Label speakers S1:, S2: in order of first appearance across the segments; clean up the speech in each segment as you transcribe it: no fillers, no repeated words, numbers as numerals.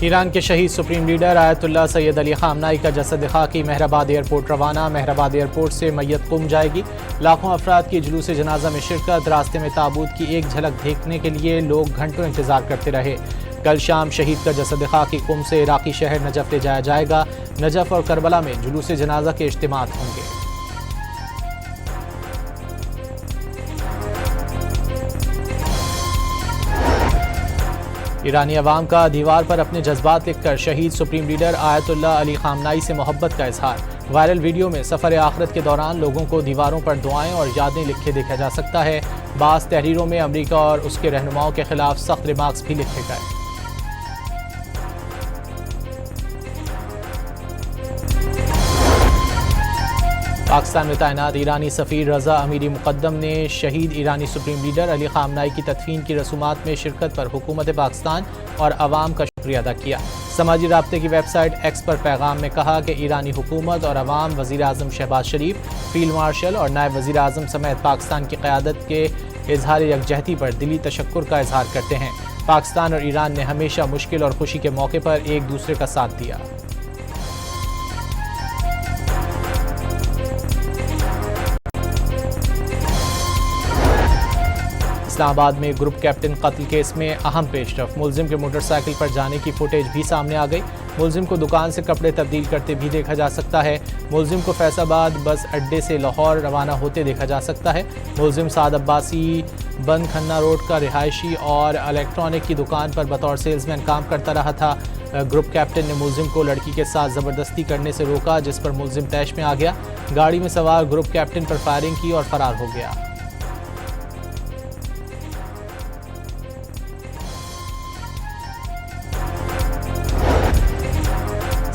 S1: Iran के शहीद supreme leader Ayatollah Syed Ali खामनाई का जसद खाकी महराबाद एयरपोर्ट रवाना। महराबाद एयरपोर्ट से मैयत कुम जाएगी। लाखों अफराद की जुलूस जनाजा में शिरकत। रास्ते में ताबूत की एक झलक देखने के लिए लोग घंटों इंतजार करते रहे। कल शाम शहीद का जसद खाकी कुम से इराकी शहर नजफ ले जाया जाएगा। नजफ और करबला में जुलूस जनाजा के इज्तिमात होंगे। ईरानी अवाम का दीवार पर अपने जज्बात लिखकर शहीद सुप्रीम लीडर आयतुल्लाह अली खामनाई से मोहब्बत का इजहार। वायरल वीडियो में सफ़र आखिरत के दौरान लोगों को दीवारों पर दुआएं और यादें लिखे देखा जा सकता है। बाज़ तहरीरों में अमरीका और उसके रहनुमाओं के खिलाफ सख्त रिमार्क्स भी लिखे गए। पाकिस्तान में तैनात ईरानी सफ़ीर रज़ा अमीरी मुक़द्दम ने शहीद ईरानी सुप्रीम लीडर अली खामनाई की तदफीन की रसूमात में शिरकत पर हुकूमत पाकिस्तान और अवाम का शुक्रिया अदा किया। समाजी राब्ते की वेबसाइट एक्स पर पैगाम में कहा कि ईरानी हुकूमत और अवाम वज़ीर आज़म शहबाज शरीफ, फील्ड मार्शल और नायब वज़ीर आज़म समेत पाकिस्तान की क़यादत के इजहार यकजहती पर दिली तशक्कुर का इजहार करते हैं। पाकिस्तान और ईरान ने हमेशा मुश्किल और खुशी के मौके पर एक दूसरे का साथ दिया। इस्लामाबाद में ग्रुप कैप्टन कत्ल केस में अहम पेशरफ। मुलजिम के मोटरसाइकिल पर जाने की फुटेज भी सामने आ गई। मुलजिम को दुकान से कपड़े तब्दील करते भी देखा जा सकता है। मुलजिम को फैसलाबाद बस अड्डे से लाहौर रवाना होते देखा जा सकता है। मुलजिम साद अब्बासी बंद खन्ना रोड का रिहायशी और इलेक्ट्रॉनिक की दुकान पर बतौर सेल्समैन काम करता रहा था। ग्रुप कैप्टन ने मुलजिम को लड़की के साथ ज़बरदस्ती करने से रोका, जिस पर मुलजिम तैश में आ गया। गाड़ी में सवार ग्रुप कैप्टन पर फायरिंग की और फरार हो गया।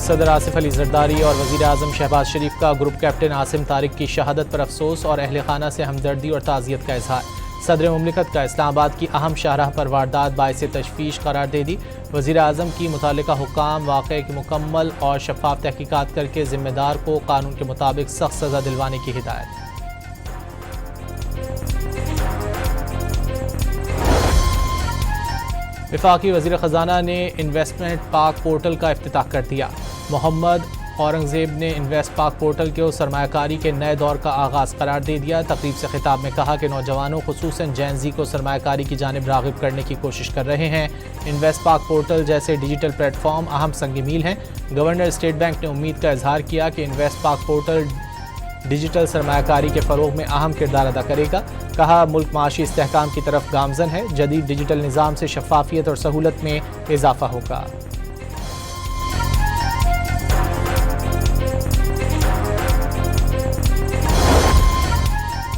S1: सदर आसिफ अली जरदारी और वज़ीर आज़म शहबाज शरीफ का ग्रुप कैप्टन आसिम तारिक की शहादत पर अफसोस और अहले खाना से हमदर्दी और ताज़ियत का इजहार। सदर मुमलिकत का इस्लामाबाद की अहम शाहराह पर वारदात बाइस तशवीश करार दे दी। वज़ीर आज़म की मुतालिका हुक्काम वाक़े की मुकम्मल और शफ़ाफ़ तहकीकात करके ज़िम्मेदार को कानून के मुताबिक सख्त सज़ा दिलवाने की हिदायत। वफाकी वज़ीर ख़जाना ने इन्वेस्टमेंट पाक पोर्टल का इफ्तिताह कर दिया। मोहम्मद औरंगज़ेब ने इन्वेस्ट पाक पोर्टल को सरमायाकारी के नए दौर का आगाज़ करार दे दिया। तकरीब से खिताब में कहा कि नौजवानों खुसूसन जेन ज़ी को सरमायाकारी की जानिब राग़िब करने की कोशिश कर रहे हैं। इन्वेस्ट पाक पोर्टल जैसे डिजिटल प्लेटफॉर्म अहम संग मील हैं। गवर्नर स्टेट बैंक ने उम्मीद का इजहार किया कि इन्वेस्ट पाक पोर्टल डिजिटल सरमायाकारी के फ़रोग़ में अहम किरदार अदा करेगा। कहा मुल्क माशी इस्तेहकाम की तरफ गामज़न है। जदीद डिजिटल निज़ाम से शफ़ाफ़ियत और सहूलत में इजाफ़ा होगा।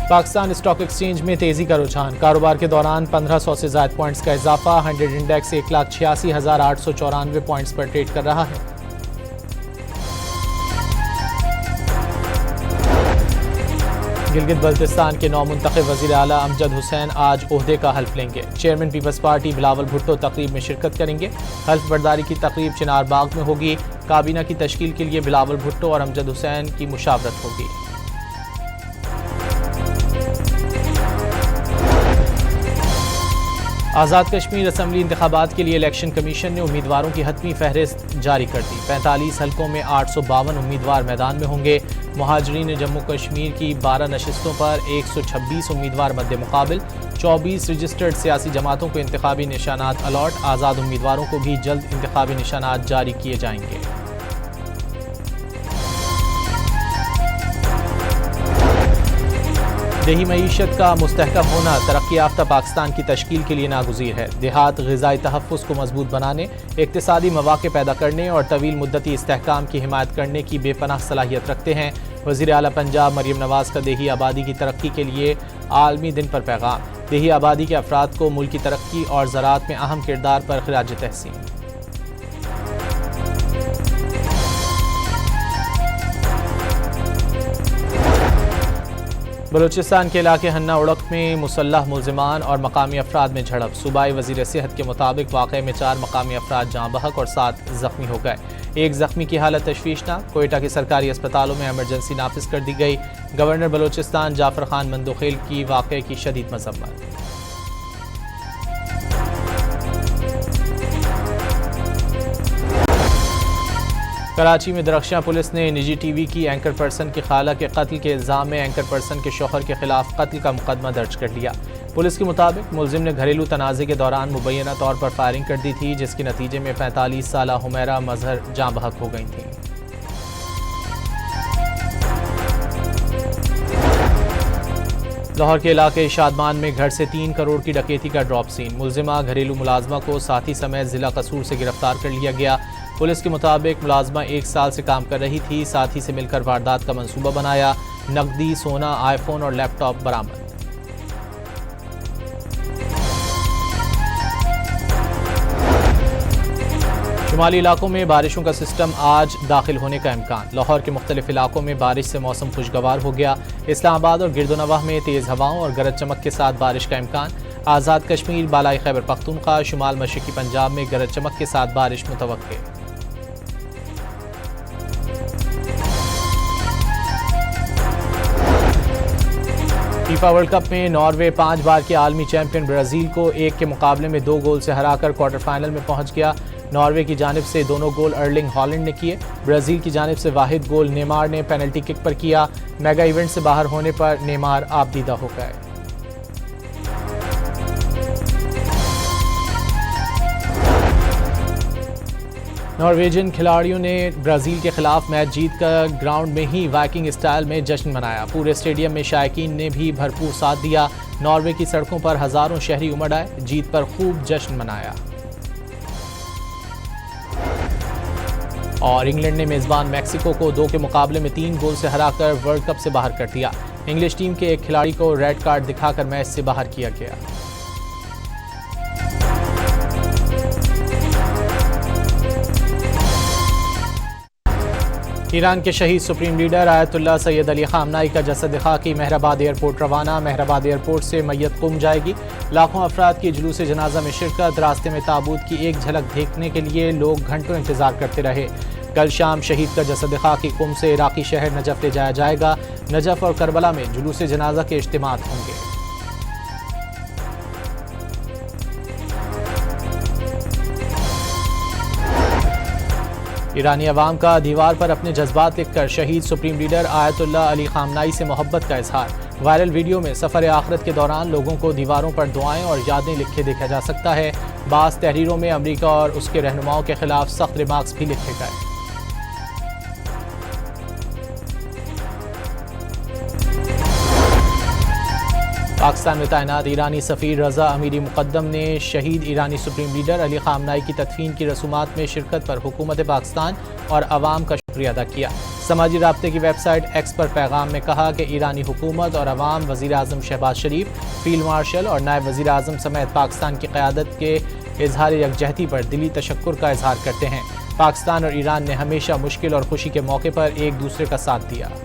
S1: पाकिस्तान स्टॉक एक्सचेंज में तेज़ी का रुझान। कारोबार के दौरान 1500 से ज़ायद पॉइंट्स का इजाफा। 100 इंडेक्स 1,86,894 पॉइंट्स पर ट्रेड कर रहा है। गिलगित बल्तिस्तान के नौमुंतखब वज़ीर आला अमजद हुसैन आज ओहदे का हल्फ लेंगे। चेयरमैन पीपल्स पार्टी बिलावल भुट्टो तकरीब में शिरकत करेंगे। हल्फ बर्दारी की तकरीब चिनार बाग में होगी। काबीना की तश्कील के लिए बिलावल भुट्टो और अमजद हुसैन की मुशावरत होगी। आज़ाद कश्मीर असम्बली इंतखाबात के लिए इलेक्शन कमीशन ने उम्मीदवारों की हतमी फहरिस्त जारी कर दी। 45 हलकों में 852 उम्मीदवार मैदान में होंगे। मुहाजिरीन जम्मू कश्मीर की 12 नशिस्तों पर 126 उम्मीदवार मद्दे मुकाबिल। 24 रजिस्टर्ड सियासी जमातों को इंतखाबी निशानात अलॉट। आज़ाद उम्मीदवारों को भी जल्द इंतखाबी निशानात जारी किए जाएंगे। देही मईशत का मुस्तहकम होना तरक्की याफ्ता पाकिस्तान की तश्कील के लिए नागुज़ीर है। देहात ग़िज़ाई तहफ़्फ़ुज़ को मजबूत बनाने, इक़्तिसादी मौक़े पैदा करने और तवील मुद्दती इस्तेहकाम की हिमायत करने की बेपनाह सलाहियत रखते हैं। वज़ीर आला पंजाब मरियम नवाज़ का देही आबादी की तरक्की के लिए आलमी दिन पर पैगाम। देही आबादी के अफराद को मुल्क की तरक्की और ज़राअत में अहम किरदार पर ख़िराज तहसीन। बलूचिस्तान के इलाके हन्ना उड़क में मुसल्लह मुलजिमान और मकामी अफराद में झड़प। सूबाई वज़ीर सेहत के मुताबिक वाक़े में 4 मकामी अफराद जाँ बहक और 7 ज़ख्मी हो गए। एक ज़ख्मी की हालत तशवीशनाक। कोयटा के सरकारी अस्पतालों में एमरजेंसी नाफिज कर दी गई। गवर्नर बलूचिस्तान जाफर खान मंदोखेल की वाक़े की शदीद मज़म्मत। कराची में दरख्शां पुलिस ने निजी टीवी की एंकर पर्सन की खाला के कत्ल के इल्ज़ाम में एंकर पर्सन के शौहर के खिलाफ कत्ल का मुकदमा दर्ज कर लिया। पुलिस के मुताबिक मुलजिम ने घरेलू तनाज़े के दौरान मुबैना तौर पर फायरिंग कर दी थी, जिसके नतीजे में 45 साला हुमैरा मजहर जाँ बहक हो गई थी। लाहौर के इलाके शादमान में घर से 3 करोड़ की डकैती का ड्रॉप सीन। मुलजिमा घरेलू मुलाजमा को साथी समेत जिला कसूर से गिरफ्तार कर लिया गया। पुलिस के मुताबिक मुलाजमा 1 साल से काम कर रही थी, साथी से मिलकर वारदात का मंसूबा बनाया। नकदी, सोना, आईफोन और लैपटॉप बरामद। शुमाली इलाकों में बारिशों का सिस्टम आज दाखिल होने का इम्कान। लाहौर के मुख्तलिफ इलाकों में बारिश से मौसम खुशगवार हो गया। इस्लामाबाद और गिरदोनवाह में तेज़ हवाओं और गरज चमक के साथ बारिश का इम्कान। आज़ाद कश्मीर, बालाई खैबर पख्तूनख्वा, शुमाल मशरक़ी पंजाब में गरज चमक के साथ बारिश मुतवक्के। फीफा वर्ल्ड कप में नॉर्वे 5 बार के आलमी चैंपियन ब्राज़ील को 1 के मुकाबले में 2 गोल से हराकर क्वार्टर फाइनल में पहुंच गया। नॉर्वे की जानिब से दोनों गोल अर्लिंग हॉलैंड ने किए। ब्राज़ील की जानिब से वाहिद गोल नेमार ने पेनल्टी किक पर किया। मेगा इवेंट से बाहर होने पर नेमार आपदीदा हो गए। नॉर्वेजियन खिलाड़ियों ने ब्राज़ील के खिलाफ मैच जीतकर ग्राउंड में ही वाइकिंग स्टाइल में जश्न मनाया। पूरे स्टेडियम में शायकीन ने भी भरपूर साथ दिया। नॉर्वे की सड़कों पर हज़ारों शहरी उमड़ आए, जीत पर खूब जश्न मनाया। और इंग्लैंड ने मेज़बान मैक्सिको को 2 के मुकाबले में 3 गोल से हराकर वर्ल्ड कप से बाहर कर दिया। इंग्लिश टीम के एक खिलाड़ी को रेड कार्ड दिखाकर मैच से बाहर किया गया। ईरान के शहीद supreme leader Ayatollah Syed Ali खामनाई का जसद खाकी महराबाद एयरपोर्ट रवाना। महराबाद एयरपोर्ट से मैयत कुम जाएगी। लाखों अफराद की जुलूस जनाजा में शिरकत। रास्ते में ताबूत की एक झलक देखने के लिए लोग घंटों इंतजार करते रहे। कल शाम शहीद का जसद खाकी कुम से इराकी शहर नजफ ले जाया जाएगा। नजफ और करबला में जुलूस जनाजा के इज्तिमात होंगे। ईरानी अवाम का दीवार पर अपने जज्बात लिखकर शहीद सुप्रीम लीडर आयतुल्लाह अली खामनाई से मोहब्बत का इजहार। वायरल वीडियो में सफ़र आखिरत के दौरान लोगों को दीवारों पर दुआएं और यादें लिखे देखा जा सकता है। बाज़ तहरीरों में अमरीका और उसके रहनुमाओं के खिलाफ सख्त रिमार्क्स भी लिखे गए। पाकिस्तान में तैनात ईरानी सफ़ीर रज़ा अमीरी मुक़द्दम ने शहीद ईरानी सुप्रीम लीडर अली खामनाई की तदफीन की रसूमात में शिरकत पर हुकूमत पाकिस्तान और अवाम का शुक्रिया अदा किया। समाजी राब्ते की वेबसाइट एक्स पर पैगाम में कहा कि ईरानी हुकूमत और अवाम वज़ीर आज़म शहबाज शरीफ, फील्ड मार्शल और नायब वज़ीर आज़म समेत पाकिस्तान की क़यादत के इजहार यकजहती पर दिली तशक्कुर का इजहार करते हैं। पाकिस्तान और ईरान ने हमेशा मुश्किल और खुशी के मौके पर एक दूसरे का साथ दिया।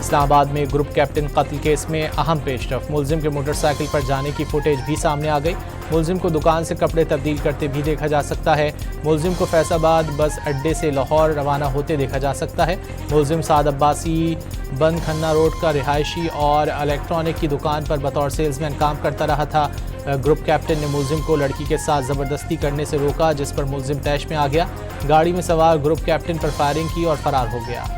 S1: इस्लामाबाद में ग्रुप कैप्टन कत्ल केस में अहम पेशरफ। मुलजिम के मोटरसाइकिल पर जाने की फुटेज भी सामने आ गई। मुलजिम को दुकान से कपड़े तब्दील करते भी देखा जा सकता है। मुलजिम को फैसलाबाद बस अड्डे से लाहौर रवाना होते देखा जा सकता है। मुलजिम साद अब्बासी बंद खन्ना रोड का रिहायशी और इलेक्ट्रॉनिक की दुकान पर बतौर सेल्समैन काम करता रहा था। ग्रुप कैप्टन ने मुलजिम को लड़की के साथ ज़बरदस्ती करने से रोका, जिस पर मुलजिम तैश में आ गया। गाड़ी में सवार ग्रुप कैप्टन पर फायरिंग की और फरार हो गया।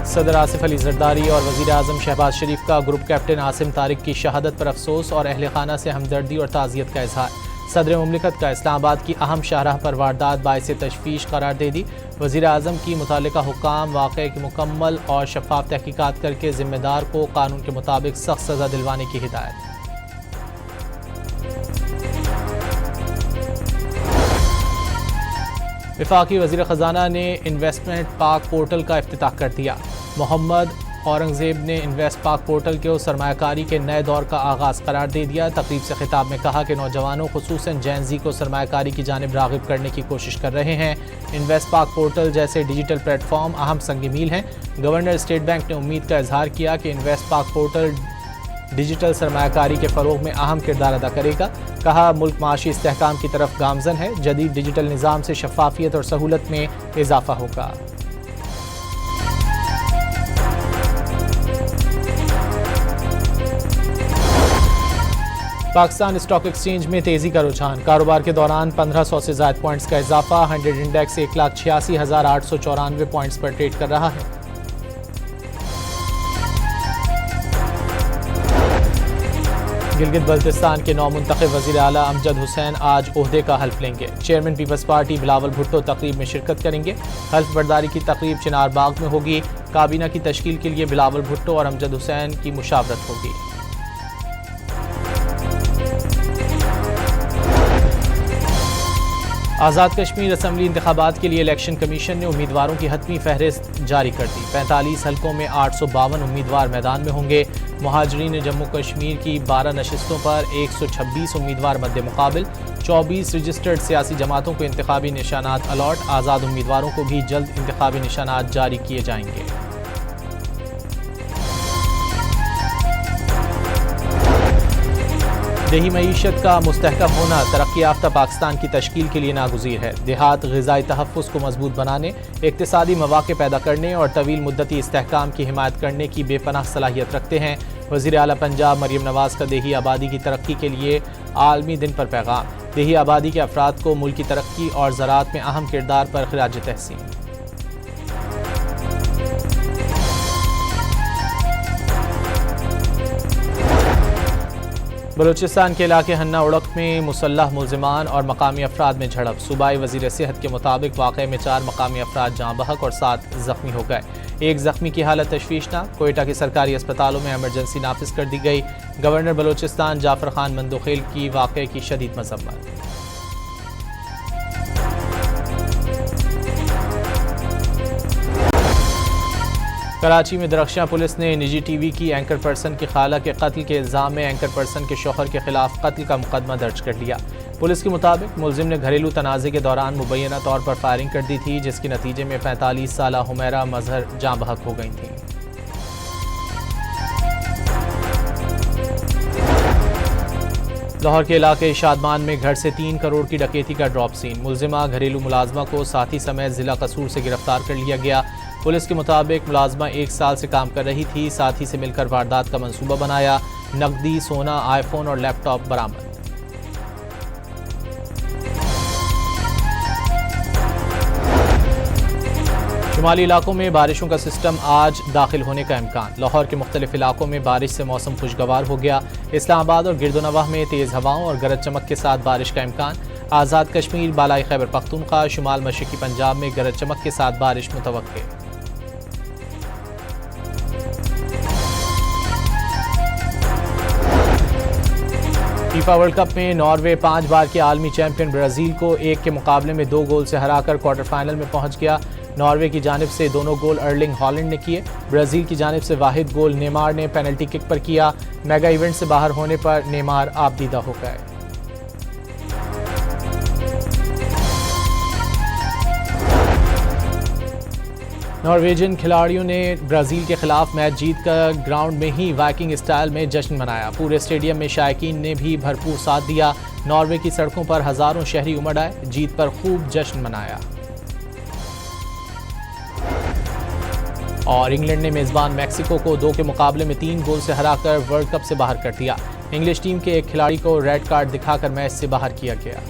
S1: सदर आसिफ अली जरदारी और वज़ीर आज़म शहबाज शरीफ का ग्रुप कैप्टन आसिम तारिक की शहादत पर अफसोस और अहले खाना से हमदर्दी और ताज़ियत का इजहार। सदर मुमलिकत का इस्लामाबाद की अहम शाहराह पर वारदात बाइस तशवीश करार दे दी। वज़ीर आज़म की मुतालिका हुक्काम वाक़े की मुकम्मल और शफ़ाफ़ तहकीकात करके ज़िम्मेदार को कानून के मुताबिक सख्त सज़ा दिलवाने की हिदायत। वफाकी वज़ीर ख़ज़ाना ने इन्वेस्टमेंट पाक पोर्टल का इफ्तिताह कर दिया। मोहम्मद औरंगज़ेब ने इन्वेस्ट पाक पोर्टल को सरमायाकारी के नए दौर का आगाज़ करार दे दिया। तकरीब से खिताब में कहा कि नौजवानों खुसूसन जैन ज़ी को सरमायाकारी की जानिब राग़िब करने की कोशिश कर रहे हैं। इन्वेस्ट पाक पोर्टल जैसे डिजिटल प्लेटफॉर्म अहम संग मील हैं। गवर्नर स्टेट बैंक ने उम्मीद का इजहार किया कि इन्वेस्ट पाक पोर्टल डिजिटल सरमायाकारी के फ़रोग में अहम किरदार अदा करेगा। कहा, मुल्क माशी इस्तेहकाम की तरफ गामजन है। जदीद डिजिटल निज़ाम से शफाफियत और सहूलत में इजाफा होगा। पाकिस्तान स्टॉक एक्सचेंज में तेजी का रुझान। कारोबार के दौरान 1500 से ज़ायद पॉइंट्स का इजाफा। 100 इंडेक्स 1,86,894 पॉइंट्स पर ट्रेड कर रहा है। गिलगित बल्तिस्तान के नौमुंतखब वज़ीर आला अमजद हुसैन आज ओहदे का हल्फ लेंगे। चेयरमैन पीपल्स पार्टी बिलावल भुट्टो तकरीब में शिरकत करेंगे। हल्फ बर्दारी की तकरीब चिनार बाग में होगी। काबीना की तश्कील के लिए बिलावल भुट्टो और अमजद हुसैन की मुशावरत होगी। आज़ाद कश्मीर असम्बली इंतखाबात के लिए इलेक्शन कमीशन ने उम्मीदवारों की हतमी फहरिस्त जारी कर दी। 45 हलकों में 852 उम्मीदवार मैदान में होंगे। मुहाजिरीन जम्मू कश्मीर की 12 नशिस्तों पर 126 उम्मीदवार मद्दे मुकाबिल। 24 रजिस्टर्ड सियासी जमातों को इंतखाबी निशानात अलॉट। आज़ाद उम्मीदवारों को भी जल्द इंतखाबी निशानात जारी किए जाएंगे। देही मईशत का मुस्तहकम होना तरक्की याफ्ता पाकिस्तान की तश्कील के लिए नागुज़ीर है। देहात ग़िज़ाई तहफ़्फ़ुज़ को मजबूत बनाने, इक़्तिसादी मौक़े पैदा करने और तवील मुद्दती इस्तेहकाम की हिमायत करने की बेपनाह सलाहियत रखते हैं। वज़ीर आला पंजाब मरियम नवाज़ का देही आबादी की तरक्की के लिए आलमी दिन पर पैगाम। देही आबादी के अफराद को मुल्क की तरक्की और ज़राअत में अहम किरदार पर ख़िराज तहसीन। बलूचिस्तान के इलाके हन्ना उड़क में मुसल्लह मुलजिमान और मकामी अफराद में झड़प। सूबाई वज़ीर सेहत के मुताबिक वाक़े में 4 मकामी अफराद जहाँ बहक और 7 ज़ख्मी हो गए। एक ज़ख्मी की हालत तशवीशनाक। कोयटा के सरकारी अस्पतालों में एमरजेंसी नाफिज कर दी गई। गवर्नर बलूचिस्तान जाफर खान मंदोखेल की वाक़े की शदीद मज़म्मत। कराची में दरख्शां पुलिस ने निजी टीवी की एंकर पर्सन की खाला के कत्ल के इल्ज़ाम में एंकर पर्सन के शौहर के खिलाफ कत्ल का मुकदमा दर्ज कर लिया। पुलिस के मुताबिक मुलजिम ने घरेलू तनाज़े के दौरान मुबैना तौर पर फायरिंग कर दी थी, जिसके नतीजे में 45 साला हुमैरा मजहर जाँ बहक हो गई थी। लाहौर के इलाके शादमान में घर से 3 करोड़ की डकैती का ड्रॉप सीन। मुलजिमा घरेलू मुलाजमा को साथी समेत जिला कसूर से गिरफ्तार कर लिया गया। पुलिस के मुताबिक मुलाजमा 1 साल से काम कर रही थी। साथी से मिलकर वारदात का मंसूबा बनाया। नकदी, सोना, आईफोन और लैपटॉप बरामद। शुमाली इलाकों में बारिशों का सिस्टम आज दाखिल होने का इम्कान। लाहौर के मुख्तलिफ इलाकों में बारिश से मौसम खुशगवार हो गया। इस्लामाबाद और गिरदोनवाह में तेज़ हवाओं और गरज चमक के साथ बारिश का इम्कान। आज़ाद कश्मीर, बालाई खैबर पख्तूनख्वा, शुमाल मशरक़ी पंजाब में गरज चमक के साथ बारिश मुतवक्के। फीफा वर्ल्ड कप में नॉर्वे 5 बार के आलमी चैंपियन ब्राज़ील को 1 के मुकाबले में 2 गोल से हराकर क्वार्टर फाइनल में पहुंच गया। नॉर्वे की जानिब से दोनों गोल अर्लिंग हॉलैंड ने किए। ब्राज़ील की जानिब से वाहिद गोल नेमार ने पेनल्टी किक पर किया। मेगा इवेंट से बाहर होने पर नेमार आपदीदा हो गए। नॉर्वेजियन खिलाड़ियों ने ब्राज़ील के खिलाफ मैच जीतकर ग्राउंड में ही वाइकिंग स्टाइल में जश्न मनाया। पूरे स्टेडियम में शायकीन ने भी भरपूर साथ दिया। नॉर्वे की सड़कों पर हज़ारों शहरी उमड़ आए, जीत पर खूब जश्न मनाया। और इंग्लैंड ने मेज़बान मैक्सिको को 2 के मुकाबले में 3 गोल से हराकर वर्ल्ड कप से बाहर कर दिया। इंग्लिश टीम के एक खिलाड़ी को रेड कार्ड दिखाकर मैच से बाहर किया गया।